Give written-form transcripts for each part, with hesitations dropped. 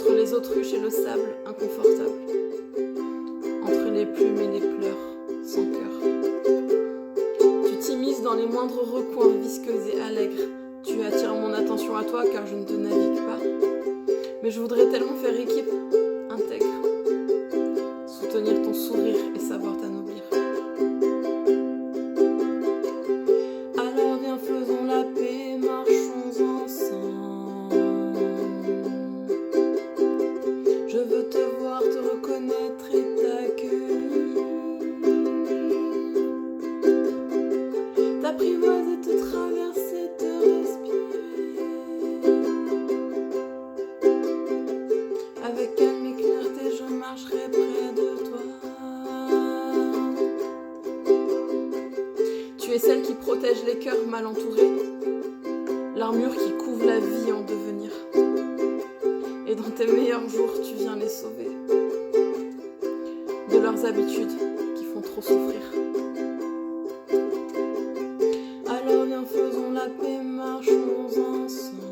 entre les autruches et le sable inconfortable, entre les plumes et les pleurs sans cœur. Tu t'immisces dans les moindres recoins visqueux et allègres. Tu attires mon attention à toi car je ne te navigue pas. Mais je voudrais tellement faire équipe, intègre, soutenir ton sourire et savoir t'anoblir. Alors viens, faisons la paix, marchons ensemble. Je veux te voir, te reconnaître et t'accueillir. T'apprivoiser, te traverser, te respirer. Avec calme et clarté, je marcherai près de toi. Tu es celle qui protège les cœurs mal entourés, l'armure qui couvre la vie en devenir. Et dans tes meilleurs jours, tu viens les sauver de leurs habitudes qui font trop souffrir. Alors viens, faisons la paix, marchons ensemble.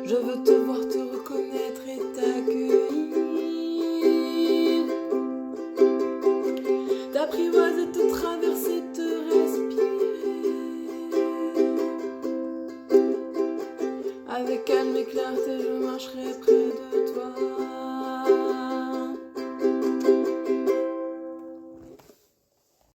Je veux te voir, te reconnaître et t'accueillir. T'apprivoiser, te traverser, te respirer. Avec calme et clarté, je marcherai près